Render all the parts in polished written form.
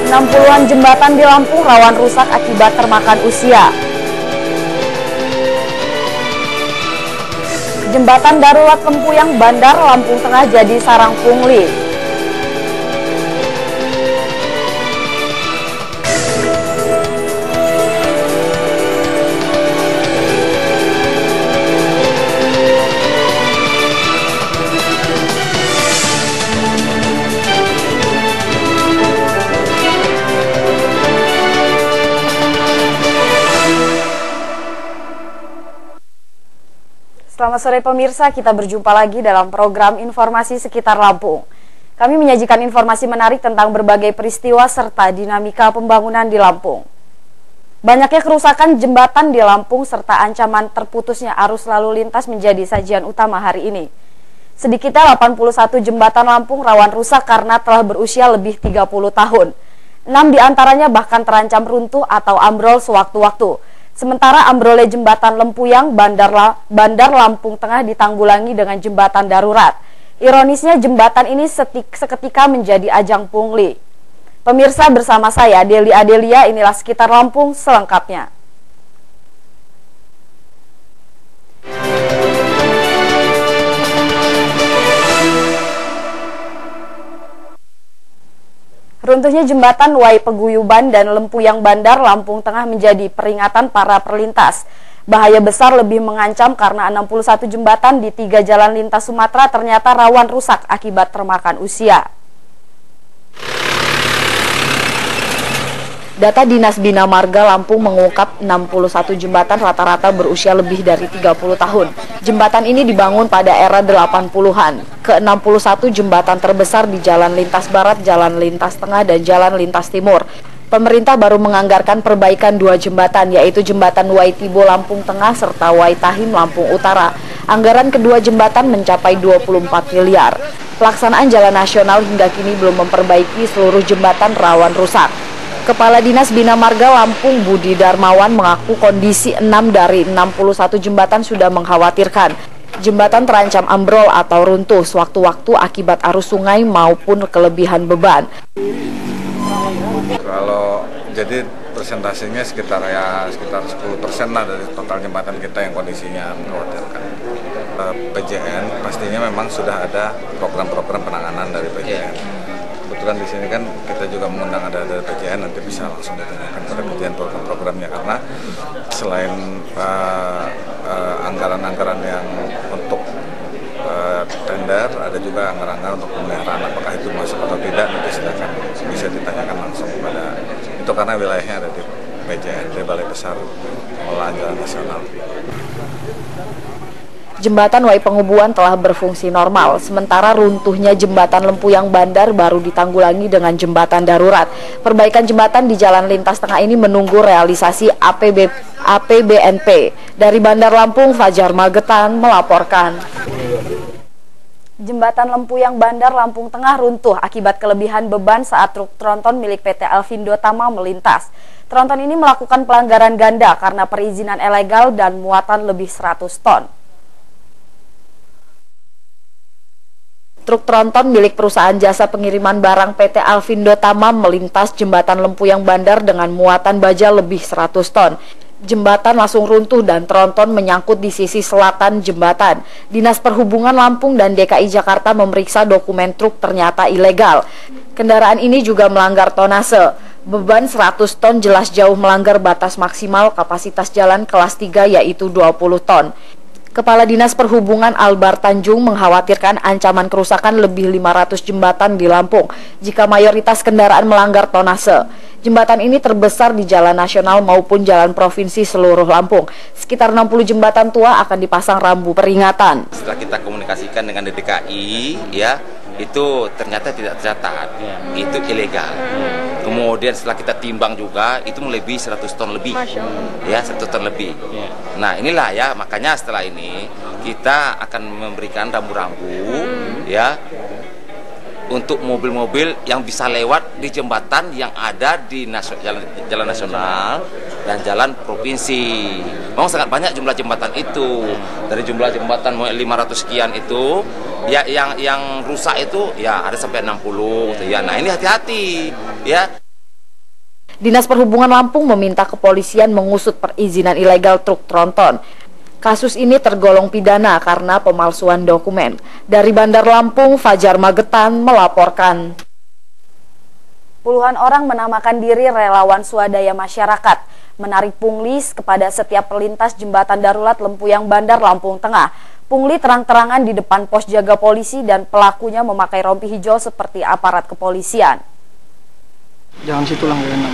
60-an jembatan di Lampung rawan rusak akibat termakan usia. Jembatan darurat Lempuyang Bandar Lampung Tengah jadi sarang pungli. Selamat sore pemirsa, kita berjumpa lagi dalam program Informasi Sekitar Lampung. Kami menyajikan informasi menarik tentang berbagai peristiwa serta dinamika pembangunan di Lampung. Banyaknya kerusakan jembatan di Lampung serta ancaman terputusnya arus lalu lintas menjadi sajian utama hari ini. Sedikitnya 81 jembatan Lampung rawan rusak karena telah berusia lebih 30 tahun. 6 diantaranya bahkan terancam runtuh atau ambrol sewaktu-waktu. Sementara ambrolnya jembatan Lempuyang Bandar Lampung Tengah ditanggulangi dengan jembatan darurat. Ironisnya jembatan ini seketika menjadi ajang pungli. Pemirsa, bersama saya Deli Adelia, inilah Sekitar Lampung selengkapnya. Runtuhnya jembatan Wai Peguyuban dan Lempuyang Bandar Lampung Tengah menjadi peringatan para perlintas. Bahaya besar lebih mengancam karena 61 jembatan di 3 jalan lintas Sumatera ternyata rawan rusak akibat termakan usia. Data Dinas Bina Marga Lampung mengungkap 61 jembatan rata-rata berusia lebih dari 30 tahun. Jembatan ini dibangun pada era 80-an. Ke-61 jembatan terbesar di Jalan Lintas Barat, Jalan Lintas Tengah, dan Jalan Lintas Timur. Pemerintah baru menganggarkan perbaikan 2 jembatan, yaitu Jembatan Wai Tibo Lampung Tengah serta Wai Tahim Lampung Utara. Anggaran kedua jembatan mencapai 24 miliar. Pelaksanaan jalan nasional hingga kini belum memperbaiki seluruh jembatan rawan rusak. Kepala Dinas Bina Marga Lampung Budi Darmawan mengaku kondisi 6 dari 61 jembatan sudah mengkhawatirkan. Jembatan terancam ambrol atau runtuh sewaktu-waktu akibat arus sungai maupun kelebihan beban. Kalau jadi presentasinya sekitar 10% lah dari total jembatan kita yang kondisinya mengkhawatirkan. PJN pastinya memang sudah ada program-program penanganan dari PJN. Kebetulan di sini kan kita juga mengundang ada dari PJN, nanti bisa langsung ditanyakan pada PJN program-programnya, karena selain anggaran-anggaran yang untuk tender, ada juga anggaran-anggaran untuk pemeliharaan. Apakah itu masuk atau tidak, nanti silakan bisa ditanyakan langsung kepada itu, karena wilayahnya ada di PJN, di Balai Besar Pengelolaan Jalan Nasional. Jembatan Wai Pengubuan telah berfungsi normal, sementara runtuhnya jembatan Lempuyang Bandar baru ditanggulangi dengan jembatan darurat. Perbaikan jembatan di Jalan Lintas Tengah ini menunggu realisasi APBNP. Dari Bandar Lampung, Fajar Magetan melaporkan. Jembatan Lempuyang Bandar Lampung Tengah runtuh akibat kelebihan beban saat truk tronton milik PT Alfindo Tama melintas. Tronton ini melakukan pelanggaran ganda karena perizinan ilegal dan muatan lebih 100 ton. Truk tronton milik perusahaan jasa pengiriman barang PT Alfindo Tama melintas jembatan Lempuyang Bandar dengan muatan baja lebih 100 ton. Jembatan langsung runtuh dan tronton menyangkut di sisi selatan jembatan. Dinas Perhubungan Lampung dan DKI Jakarta memeriksa dokumen truk ternyata ilegal. Kendaraan ini juga melanggar tonase. Beban 100 ton jelas jauh melanggar batas maksimal kapasitas jalan kelas 3 yaitu 20 ton. Kepala Dinas Perhubungan Albar Tanjung mengkhawatirkan ancaman kerusakan lebih 500 jembatan di Lampung jika mayoritas kendaraan melanggar tonase. Jembatan ini terbesar di jalan nasional maupun jalan provinsi seluruh Lampung. Sekitar 60 jembatan tua akan dipasang rambu peringatan. Setelah kita komunikasikan dengan DKI, ya, itu ternyata tidak tercatat, itu ilegal. Kemudian setelah kita timbang juga, itu melebihi 100 ton lebih, ya, 100 ton lebih. Nah inilah ya, makanya setelah ini kita akan memberikan rambu-rambu, ya, untuk mobil-mobil yang bisa lewat di jembatan yang ada di jalan nasional dan jalan provinsi. Memang sangat banyak jumlah jembatan itu. Dari jumlah jembatan 500 sekian itu, ya yang rusak itu ya ada sampai 60 gitu ya. Nah, ini hati-hati ya. Dinas Perhubungan Lampung meminta kepolisian mengusut perizinan ilegal truk tronton. Kasus ini tergolong pidana karena pemalsuan dokumen. Dari Bandar Lampung, Fajar Magetan melaporkan. Puluhan orang menamakan diri relawan swadaya masyarakat, menarik pungli kepada setiap pelintas jembatan darurat Lempuyang Bandar Lampung Tengah. Pungli terang-terangan di depan pos jaga polisi dan pelakunya memakai rompi hijau seperti aparat kepolisian. Jangan situ lah, nggak enak.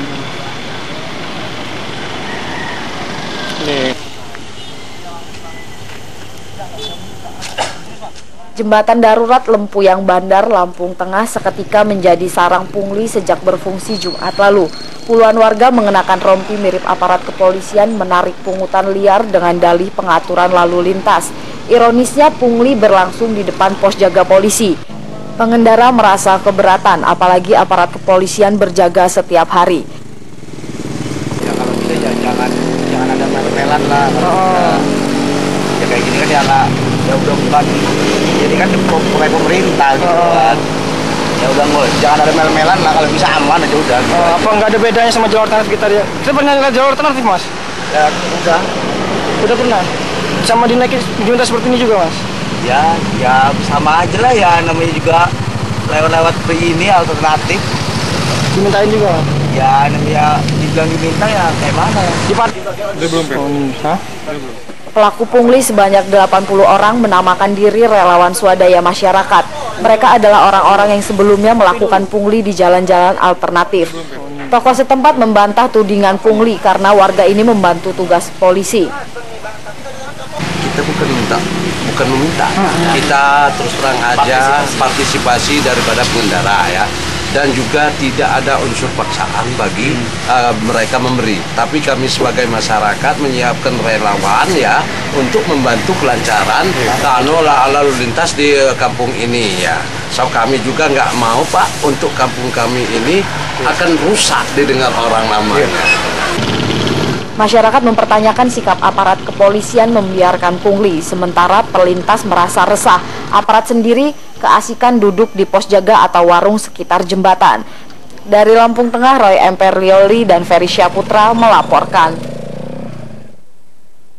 Jembatan darurat Lempuyang Bandar Lampung Tengah seketika menjadi sarang pungli sejak berfungsi Jumat lalu. Puluhan warga mengenakan rompi mirip aparat kepolisian menarik pungutan liar dengan dalih pengaturan lalu lintas. Ironisnya pungli berlangsung di depan pos jaga polisi. Pengendara merasa keberatan, apalagi aparat kepolisian berjaga setiap hari. Ya kalau bisa ya jangan ada mel-melan lah. Ya kayak gini kan ya udah bukan, jadi kan proyek pemerintah gitu kan. Ya udah jangan ada mel-melan lah, kalau bisa aman aja udah. Gitu apa nggak ada bedanya sama jalur alternatif kita dia? Kita pernah lihat jalur alternatif, Mas? Ya udah Pernah. Sama dinaikin jumlah seperti ini juga, Mas? Ya sama aja lah ya, namanya juga lewat ini alternatif. Dimintain juga, Mas? Ya namanya dibilang diminta ya kayak mana ya? Pelaku pungli sebanyak 80 orang menamakan diri relawan swadaya masyarakat. Mereka adalah orang-orang yang sebelumnya melakukan pungli di jalan-jalan alternatif. Tokoh setempat membantah tudingan pungli karena warga ini membantu tugas polisi. Kita bukan meminta, kita terus terang aja partisipasi daripada pengendara ya, dan juga tidak ada unsur paksaan bagi mereka memberi. Tapi kami sebagai masyarakat menyiapkan relawan ya untuk membantu kelancaran lalu lintas di kampung ini ya. So kami juga nggak mau Pak untuk kampung kami ini akan rusak didengar orang namanya. Masyarakat mempertanyakan sikap aparat kepolisian membiarkan pungli, sementara pelintas merasa resah. Aparat sendiri keasikan duduk di pos jaga atau warung sekitar jembatan. Dari Lampung Tengah, Roy Emperlioli dan Ferry Syaputra melaporkan.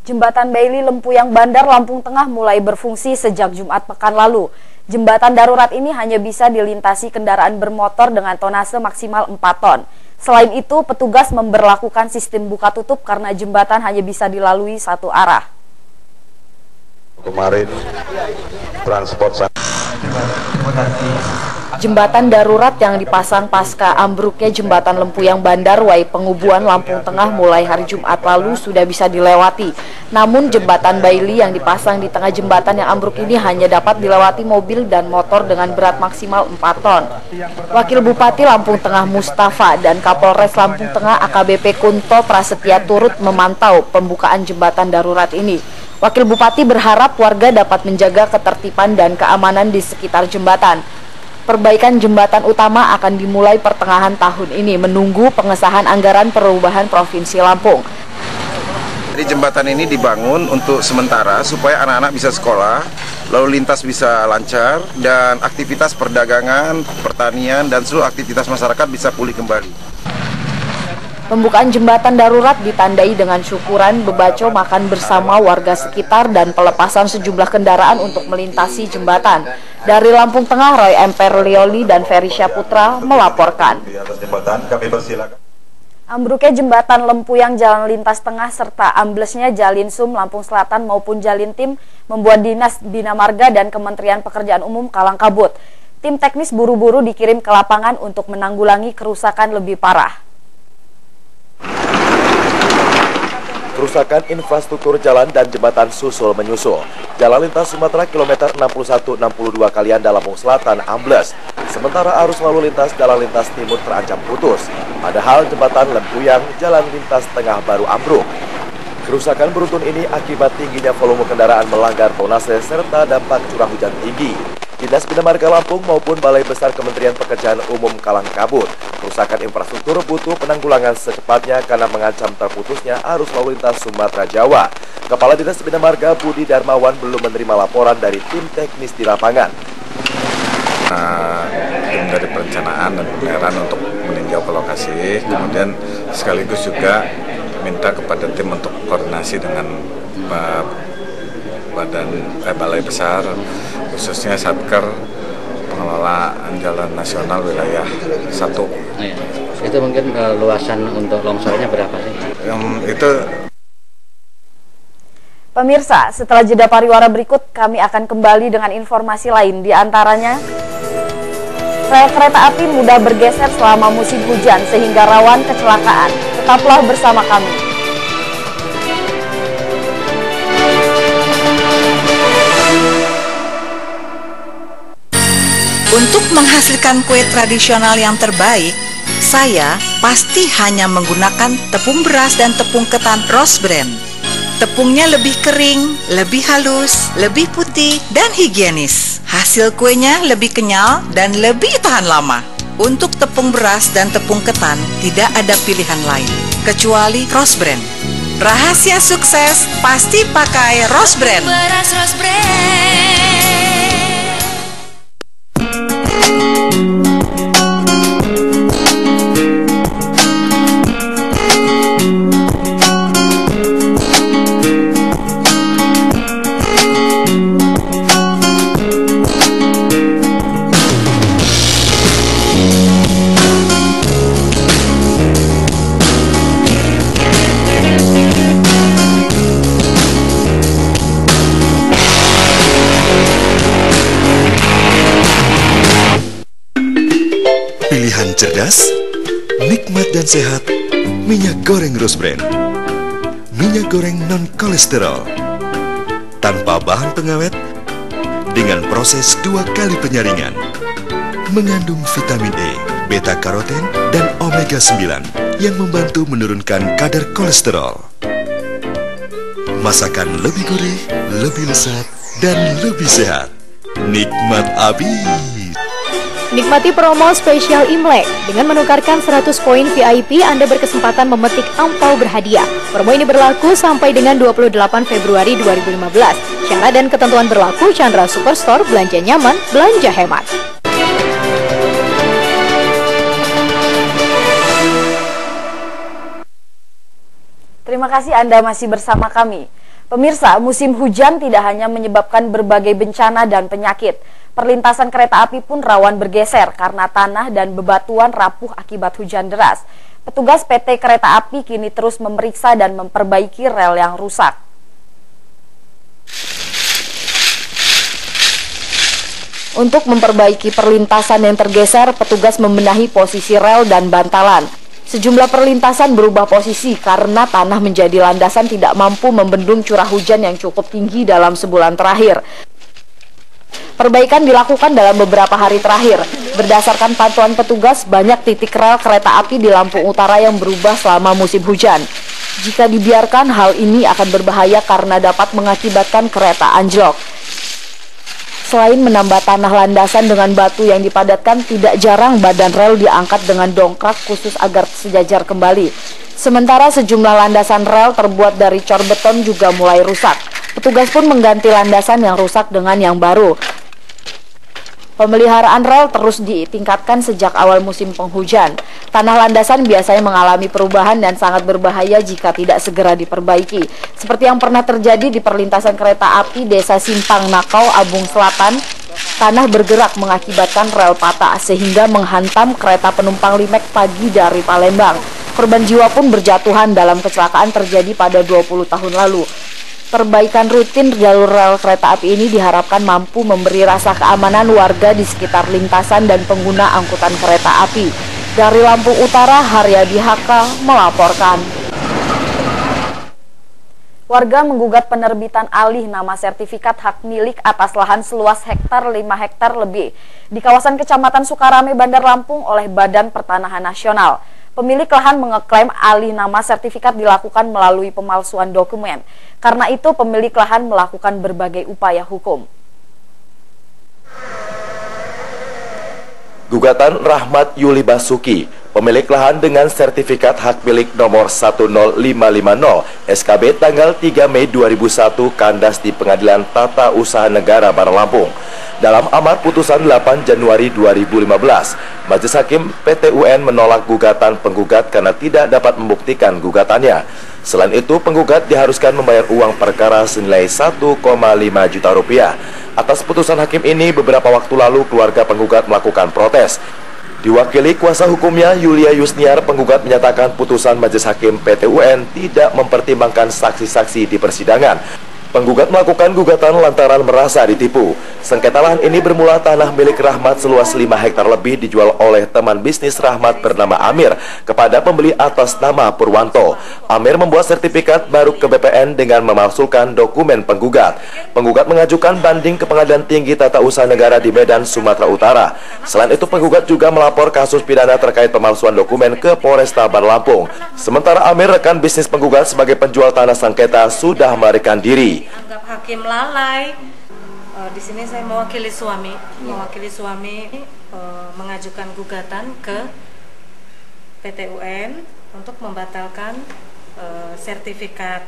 Jembatan Bailey Lempuyang Bandar Lampung Tengah mulai berfungsi sejak Jumat pekan lalu. Jembatan darurat ini hanya bisa dilintasi kendaraan bermotor dengan tonase maksimal 4 ton. Selain itu, petugas memberlakukan sistem buka tutup karena jembatan hanya bisa dilalui satu arah. Kemarin transport Jembatan darurat yang dipasang pasca ambruknya jembatan Lempuyang Bandar Wai Pengubuan Lampung Tengah mulai hari Jumat lalu sudah bisa dilewati. Namun jembatan Bailey yang dipasang di tengah jembatan yang ambruk ini hanya dapat dilewati mobil dan motor dengan berat maksimal 4 ton. Wakil Bupati Lampung Tengah Mustafa dan Kapolres Lampung Tengah AKBP Kunto Prasetya turut memantau pembukaan jembatan darurat ini. Wakil Bupati berharap warga dapat menjaga ketertiban dan keamanan di sekitar jembatan. Perbaikan jembatan utama akan dimulai pertengahan tahun ini menunggu pengesahan anggaran perubahan Provinsi Lampung. Jadi jembatan ini dibangun untuk sementara supaya anak-anak bisa sekolah, lalu lintas bisa lancar, dan aktivitas perdagangan, pertanian, dan seluruh aktivitas masyarakat bisa pulih kembali. Pembukaan jembatan darurat ditandai dengan syukuran, bebaco, makan bersama warga sekitar, dan pelepasan sejumlah kendaraan untuk melintasi jembatan. Dari Lampung Tengah, Roy Emperlioli dan Ferry Syaputra melaporkan. Ambruknya jembatan Lempuyang Jalan Lintas Tengah serta amblesnya Jalinsum Lampung Selatan maupun Jalintim membuat Dinas Bina Marga dan Kementerian Pekerjaan Umum kalang kabut. Tim teknis buru-buru dikirim ke lapangan untuk menanggulangi kerusakan lebih parah. Kerusakan infrastruktur jalan dan jembatan susul menyusul. Jalan lintas Sumatera kilometer 61-62 Kalianda Lampung Selatan ambles. Sementara arus lalu lintas jalan lintas timur terancam putus. Padahal jembatan Lempuyang jalan lintas tengah baru ambruk. Kerusakan beruntun ini akibat tingginya volume kendaraan melanggar tonase serta dampak curah hujan tinggi. Dinas Bina Marga Lampung maupun Balai Besar Kementerian Pekerjaan Umum kalang kabut. Kerusakan infrastruktur butuh penanggulangan secepatnya karena mengancam terputusnya arus lalu lintas Sumatera Jawa. Kepala Dinas Bina Marga Budi Darmawan belum menerima laporan dari tim teknis di lapangan. Tim dari perencanaan dan pemeliharaan untuk meningkatkan meninjau ke lokasi, kemudian sekaligus juga minta kepada tim untuk koordinasi dengan Balai Besar, khususnya Satker Pengelolaan Jalan Nasional Wilayah 1. Itu mungkin luasan untuk longsornya berapa sih? Pemirsa, setelah jeda pariwara berikut, kami akan kembali dengan informasi lain, di antaranya rel kereta api mudah bergeser selama musim hujan sehingga rawan kecelakaan. Tetaplah bersama kami. Untuk menghasilkan kue tradisional yang terbaik, saya pasti hanya menggunakan tepung beras dan tepung ketan Rose Bran. Tepungnya lebih kering, lebih halus, lebih putih, dan higienis. Hasil kuenya lebih kenyal dan lebih tahan lama. Untuk tepung beras dan tepung ketan, tidak ada pilihan lain, kecuali Rose Bran. Rahasia sukses pasti pakai Rose Bran. Beras Rose Bran. Pilihan cerdas, nikmat dan sehat, minyak goreng Rose Bran. Minyak goreng non-kolesterol, tanpa bahan pengawet, dengan proses 2 kali penyaringan. Mengandung vitamin E, beta-karoten, dan omega-9 yang membantu menurunkan kadar kolesterol. Masakan lebih gurih, lebih lezat, dan lebih sehat. Nikmat abis. Nikmati promo spesial Imlek. Dengan menukarkan 100 poin VIP, Anda berkesempatan memetik angpau berhadiah. Promo ini berlaku sampai dengan 28 Februari 2015. Syarat dan ketentuan berlaku. Chandra Superstore, belanja nyaman, belanja hemat. Terima kasih Anda masih bersama kami. Pemirsa, musim hujan tidak hanya menyebabkan berbagai bencana dan penyakit. Perlintasan kereta api pun rawan bergeser karena tanah dan bebatuan rapuh akibat hujan deras. Petugas PT Kereta Api kini terus memeriksa dan memperbaiki rel yang rusak. Untuk memperbaiki perlintasan yang tergeser, petugas membenahi posisi rel dan bantalan. Sejumlah perlintasan berubah posisi karena tanah menjadi landasan tidak mampu membendung curah hujan yang cukup tinggi dalam sebulan terakhir. Perbaikan dilakukan dalam beberapa hari terakhir. Berdasarkan pantauan petugas, banyak titik rel kereta api di Lampung Utara yang berubah selama musim hujan. Jika dibiarkan, hal ini akan berbahaya karena dapat mengakibatkan kereta anjlok. Selain menambah tanah landasan dengan batu yang dipadatkan, tidak jarang badan rel diangkat dengan dongkrak khusus agar sejajar kembali. Sementara sejumlah landasan rel terbuat dari cor beton juga mulai rusak. Petugas pun mengganti landasan yang rusak dengan yang baru. Pemeliharaan rel terus ditingkatkan sejak awal musim penghujan. Tanah landasan biasanya mengalami perubahan dan sangat berbahaya jika tidak segera diperbaiki. Seperti yang pernah terjadi di perlintasan kereta api Desa Simpang Nakau, Abung Selatan, tanah bergerak mengakibatkan rel patah sehingga menghantam kereta penumpang Limek pagi dari Palembang. Korban jiwa pun berjatuhan dalam kecelakaan terjadi pada 20 tahun lalu. Perbaikan rutin jalur rel kereta api ini diharapkan mampu memberi rasa keamanan warga di sekitar lintasan dan pengguna angkutan kereta api. Dari Lampung Utara, Haryadi Haka melaporkan. Warga menggugat penerbitan alih nama sertifikat hak milik atas lahan seluas 5 hektar lebih di kawasan Kecamatan Sukarame, Bandar Lampung oleh Badan Pertanahan Nasional. Pemilik lahan mengeklaim alih nama sertifikat dilakukan melalui pemalsuan dokumen. Karena itu, pemilik lahan melakukan berbagai upaya hukum. Gugatan Rahmat Yuli Basuki Pemilik lahan dengan sertifikat hak milik nomor 10550 SKB tanggal 3 Mei 2001 kandas di Pengadilan Tata Usaha Negara Bandar Lampung. Dalam amar putusan 8 Januari 2015, Majelis Hakim PT UN menolak gugatan penggugat karena tidak dapat membuktikan gugatannya. Selain itu, penggugat diharuskan membayar uang perkara senilai 1,5 juta rupiah. Atas putusan hakim ini, beberapa waktu lalu keluarga penggugat melakukan protes. Diwakili kuasa hukumnya Yulia Yusniar, penggugat menyatakan putusan Majelis Hakim PT UN tidak mempertimbangkan saksi-saksi di persidangan. Penggugat melakukan gugatan lantaran merasa ditipu. Sengketa lahan ini bermula tanah milik Rahmat seluas 5 hektar lebih dijual oleh teman bisnis Rahmat bernama Amir kepada pembeli atas nama Purwanto. Amir membuat sertifikat baru ke BPN dengan memalsukan dokumen penggugat. Penggugat mengajukan banding ke Pengadilan Tinggi Tata Usaha Negara di Medan, Sumatera Utara. Selain itu, penggugat juga melapor kasus pidana terkait pemalsuan dokumen ke Polresta Bandar Lampung. Sementara Amir, rekan bisnis penggugat sebagai penjual tanah sengketa, sudah melarikan diri. Anggap hakim lalai. Di sini saya mewakili suami, mengajukan gugatan ke PT UN untuk membatalkan sertifikat.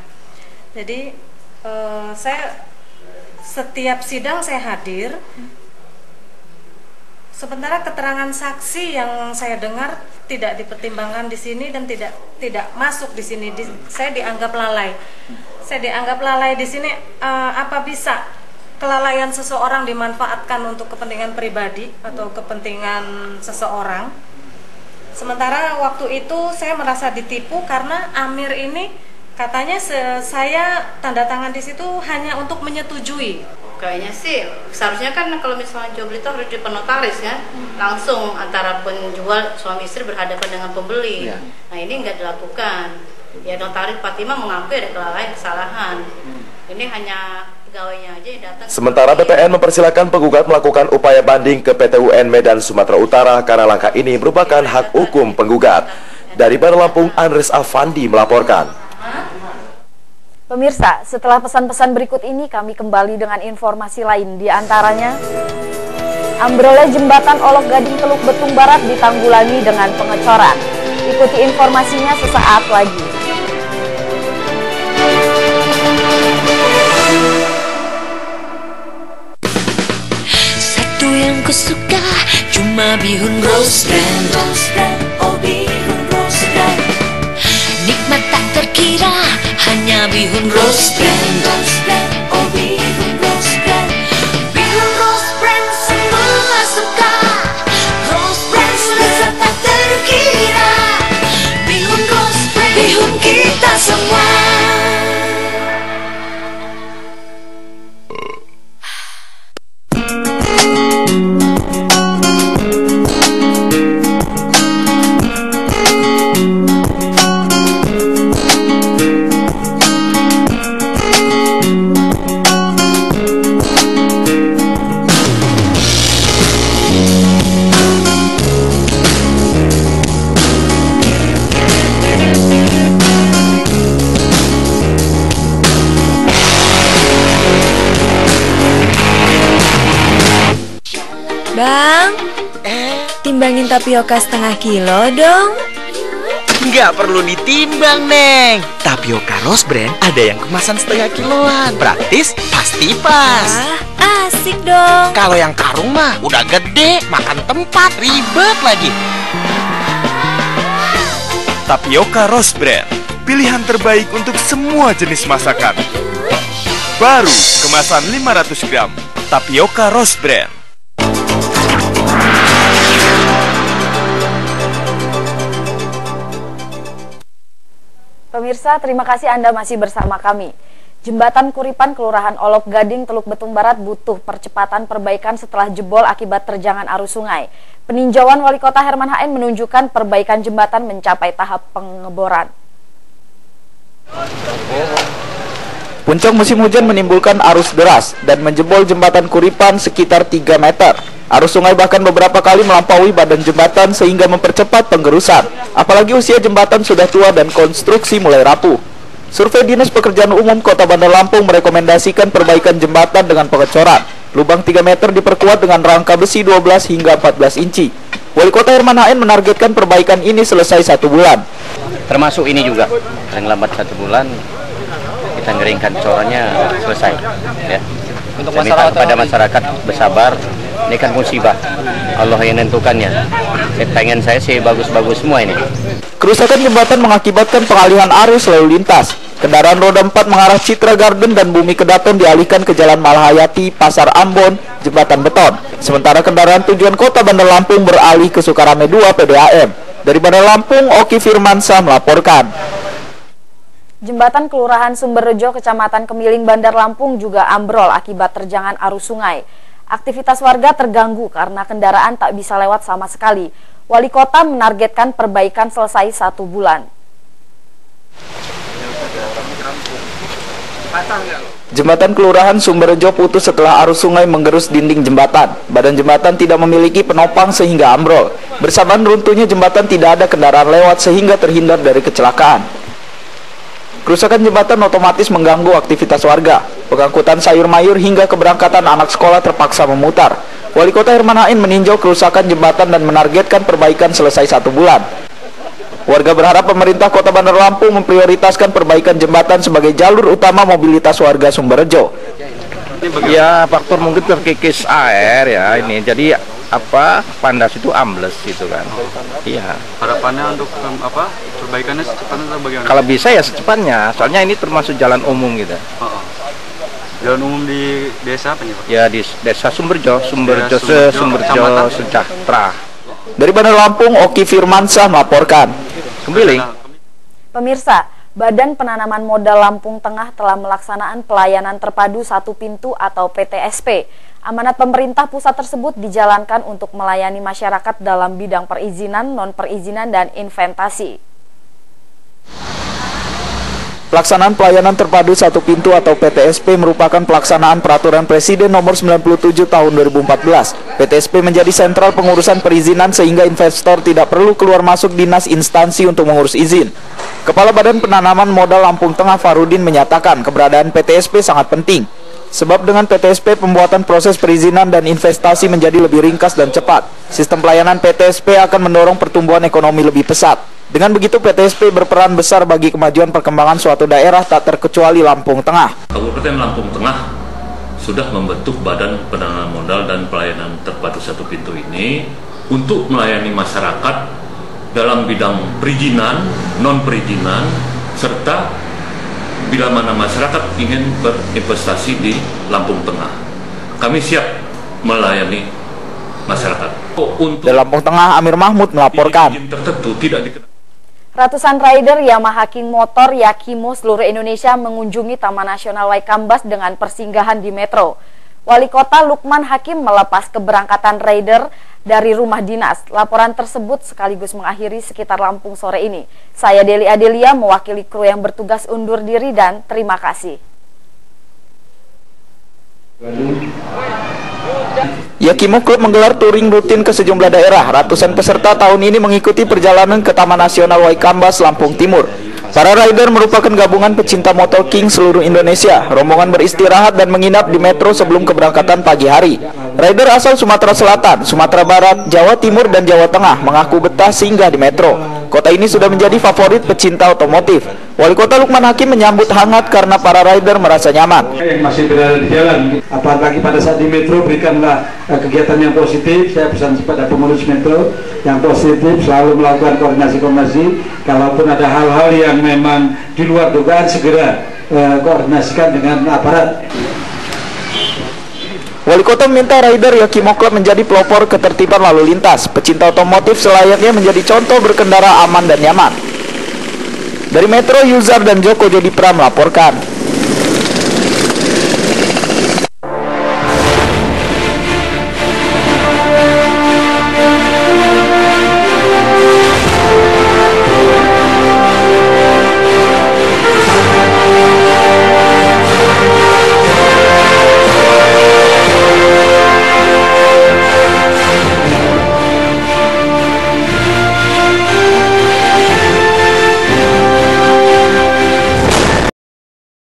Jadi saya setiap sidang saya hadir. Sementara keterangan saksi yang saya dengar tidak dipertimbangkan di sini dan tidak masuk di sini. Saya dianggap lalai. Di sini. Apa bisa kelalaian seseorang dimanfaatkan untuk kepentingan pribadi atau kepentingan seseorang? Sementara waktu itu saya merasa ditipu karena Amir ini katanya saya tanda tangan di situ hanya untuk menyetujui. Kayaknya sih seharusnya kan kalau misalnya jual beli itu harus di penotaris ya, langsung antara penjual suami istri berhadapan dengan pembeli. Nah ini nggak dilakukan. Ya notaris Fatimah mengakui ada kelalaian kesalahan. Ini hanya pegawainya aja yang datang. Sementara BPN mempersilahkan penggugat melakukan upaya banding ke PT UN Medan, Sumatera Utara karena langkah ini merupakan hak hukum penggugat. Dari Bandar Lampung, Andres Afandi melaporkan. Pemirsa, setelah pesan-pesan berikut ini kami kembali dengan informasi lain, di antaranya ambrolnya jembatan Olok Gading Teluk Betung Barat ditanggulangi dengan pengecoran. Ikuti informasinya sesaat lagi. Satu yang kusuka cuma bihun rose brand, oh bihun rose brand. Nikmat tak terkira hanya bihun rose brand, oh bihun rose brand. Bihun rose brand semua suka, rose brand lezat tak terkira. Bihun rose brand, bihun kita semua. Bang, timbangin tapioka setengah kilo dong. Nggak perlu ditimbang, Neng. Tapioka Rose Brand ada yang kemasan setengah kiloan. Praktis, pasti pas. Asik dong. Kalau yang karung mah udah gede, makan tempat, ribet lagi. Tapioka Rose Brand, pilihan terbaik untuk semua jenis masakan. Baru, kemasan 500 gram. Tapioka Rose Brand. Pemirsa, terima kasih Anda masih bersama kami. Jembatan Kuripan Kelurahan Olok Gading Teluk Betung Barat butuh percepatan perbaikan setelah jebol akibat terjangan arus sungai. Peninjauan Wali Kota Herman HN menunjukkan perbaikan jembatan mencapai tahap pengeboran. Puncak musim hujan menimbulkan arus deras dan menjebol jembatan Kuripan sekitar 3 meter. Arus sungai bahkan beberapa kali melampaui badan jembatan sehingga mempercepat penggerusan. Apalagi usia jembatan sudah tua dan konstruksi mulai rapuh. Survei Dinas Pekerjaan Umum Kota Bandar Lampung merekomendasikan perbaikan jembatan dengan pengecoran. Lubang 3 meter diperkuat dengan rangka besi 12 hingga 14 inci. Wali Kota Herman Hain menargetkan perbaikan ini selesai 1 bulan. Termasuk ini juga, paling lambat 1 bulan kita ngeringkan corannya selesai. Ya. Untuk masyarakat, kepada masyarakat bersabar, ini kan musibah, Allah yang menentukannya. Saya sih bagus-bagus semua ini. Kerusakan jembatan mengakibatkan pengalihan arus lalu lintas. Kendaraan roda 4 mengarah Citra Garden dan Bumi Kedaton dialihkan ke Jalan Malahayati, Pasar Ambon, Jembatan Beton. Sementara kendaraan tujuan Kota Bandar Lampung beralih ke Sukarame 2 PDAM. Dari Bandar Lampung, Oki Firmansyah melaporkan. Jembatan Kelurahan Sumberrejo, Kecamatan Kemiling, Bandar Lampung juga ambrol akibat terjangan arus sungai. Aktivitas warga terganggu karena kendaraan tak bisa lewat sama sekali. Wali Kota menargetkan perbaikan selesai 1 bulan. Jembatan Kelurahan Sumberrejo putus setelah arus sungai menggerus dinding jembatan. Badan jembatan tidak memiliki penopang sehingga ambrol. Bersamaan runtuhnya jembatan tidak ada kendaraan lewat sehingga terhindar dari kecelakaan. Kerusakan jembatan otomatis mengganggu aktivitas warga. Pengangkutan sayur mayur hingga keberangkatan anak sekolah terpaksa memutar. Wali Kota Herman Hain meninjau kerusakan jembatan dan menargetkan perbaikan selesai 1 bulan. Warga berharap pemerintah Kota Bandar Lampung memprioritaskan perbaikan jembatan sebagai jalur utama mobilitas warga Sumberrejo. Ya, faktor mungkin terkikis air ya ini. Jadi pandas itu ambles gitu kan. Iya. Harapannya untuk perbaikannya secepatnya atau bagaimana? Kalau bisa ya secepatnya. Soalnya ini termasuk jalan umum gitu. Jalan umum di desa apa nih, Pak? Ya di desa Sumberrejo Sejahtera. Dari Bandar Lampung, Oki Firmansyah melaporkan. Kemiling. Pemirsa, Badan Penanaman Modal Lampung Tengah telah melaksanakan pelayanan terpadu 1 pintu atau PTSP. Amanat pemerintah pusat tersebut dijalankan untuk melayani masyarakat dalam bidang perizinan, non-perizinan, dan inventasi. Pelaksanaan pelayanan terpadu 1 pintu atau PTSP merupakan pelaksanaan Peraturan Presiden Nomor 97 Tahun 2014. PTSP menjadi sentral pengurusan perizinan sehingga investor tidak perlu keluar masuk dinas instansi untuk mengurus izin. Kepala Badan Penanaman Modal Lampung Tengah Farudin menyatakan keberadaan PTSP sangat penting. Sebab dengan PTSP pembuatan proses perizinan dan investasi menjadi lebih ringkas dan cepat. Sistem pelayanan PTSP akan mendorong pertumbuhan ekonomi lebih pesat. Dengan begitu PTSP berperan besar bagi kemajuan perkembangan suatu daerah tak terkecuali Lampung Tengah. Kabupaten Lampung Tengah sudah membentuk Badan Penanaman Modal dan Pelayanan Terpadu 1 Pintu ini untuk melayani masyarakat dalam bidang perizinan, non-perizinan, serta bila mana masyarakat ingin berinvestasi di Lampung Tengah. Kami siap melayani masyarakat. Dari Lampung Tengah, Amir Mahmud melaporkan. Tertentu tidak dikenal. Ratusan rider Yamaha King Motor Yakimo seluruh Indonesia mengunjungi Taman Nasional Waikambas dengan persinggahan di Metro. Wali Kota Lukman Hakim melepas keberangkatan rider dari rumah dinas. Laporan tersebut sekaligus mengakhiri sekitar Lampung sore ini. Saya Deli Adelia mewakili kru yang bertugas undur diri dan terima kasih. Yakimo Club menggelar touring rutin ke sejumlah daerah. Ratusan peserta tahun ini mengikuti perjalanan ke Taman Nasional Waikambas, Lampung Timur. Para rider merupakan gabungan pecinta motor king seluruh Indonesia. Rombongan beristirahat dan menginap di Metro sebelum keberangkatan pagi hari. Rider asal Sumatera Selatan, Sumatera Barat, Jawa Timur, dan Jawa Tengah mengaku betah singgah di Metro. Kota ini sudah menjadi favorit pecinta otomotif. Wali Kota Lukman Hakim menyambut hangat karena para rider merasa nyaman. Yang masih berada di jalan, apalagi pada saat di Metro, berikanlah kegiatan yang positif. Saya pesan kepada pengurus Metro yang positif, selalu melakukan koordinasi. Kalaupun ada hal-hal yang memang di luar dugaan, segera koordinasikan dengan aparat. Wali Kota meminta rider Yakimo Club menjadi pelopor ketertiban lalu lintas. Pecinta otomotif selayaknya menjadi contoh berkendara aman dan nyaman. Dari Metro, Yuzar dan Joko Jodipra melaporkan.